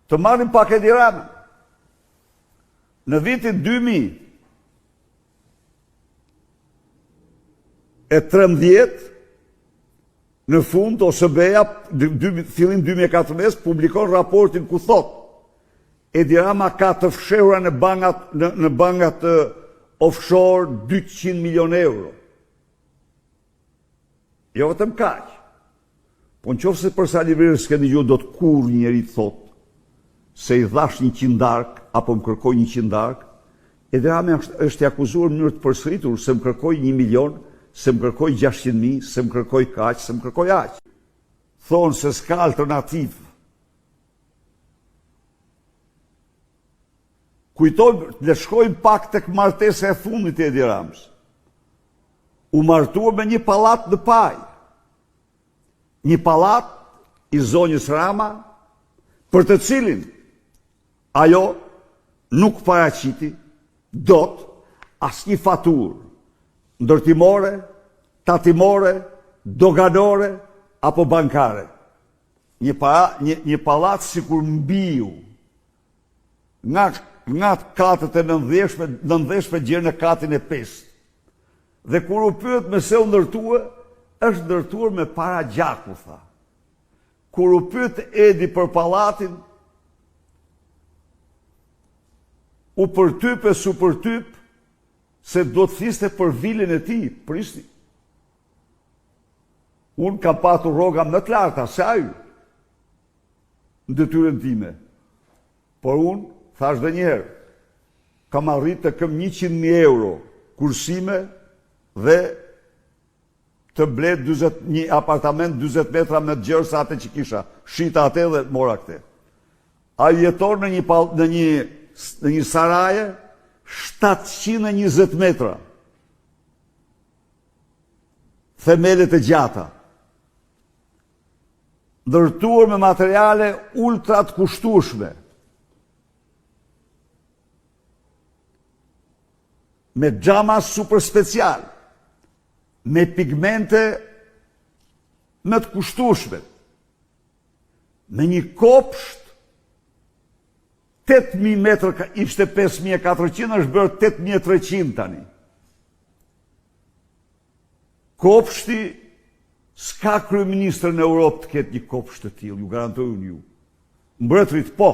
Të marrim pak Edi Ramën. Në vitin 2013, në fund, OSB-ja, fillim 2014, publikon raportin ku thot Edi Rama ka të fshehura në bangat offshore 200 milion euro. Jo vetëm kaq. Po në qoftë se për Sali Berisha s'keni dëgjuar dot kur njeri thot se i dhash 100 dark apo më kërkoj 100 dark, Edi Rama është i akuzuar në mënyrë të përsëritur se më kërkoj 1 milion, se më kërkoj 600.000, se më kërkoj kaq, se më kërkoj aq. Thonë se s'ka alternativë. Kujtojmë, le shkojmë pak tek martesa e fundit e Edi Ramës. U martua me një pallat në Paj. Një pallat i zonjës Rama, për të cilin ajo nuk paraqiti dot asnjë faturë ndërtimore, tatimore, doganore apo bankare. Një pallat sikur mbiu nga katët e nëndheshme gjerë në katin e 5. Dhe kur u pyet me se u ndërtua, është ndërtuar me para gjaku, tha. Kur u pyet Edi për pallatin, u përtyp e su përtyp, se do të thiste për vilën e tij, pristi. Unë kam patur rroga më të larta se ai në detyrën time. Por unë, thash dhe njëherë, kam arrit të këm 100.000 euro kursime dhe të blet një apartament 40 metra me të gjerë sa atë që kisha. Shita atë dhe mora këte. Ai jeton në një saraje 720 metra. Themelet e gjata. Ndërtuar me materiale ultra të kushtueshme. Me xhama super special. Me pigmente më të kushtueshme. Me një kopsht 8.000 metra, ishte 5.400, është bërë 8.300 tani. Kopshti, s'ka kryeministër në Europë të ketë një kopsht të tillë, ju garantoj unë ju. Mbretërit po.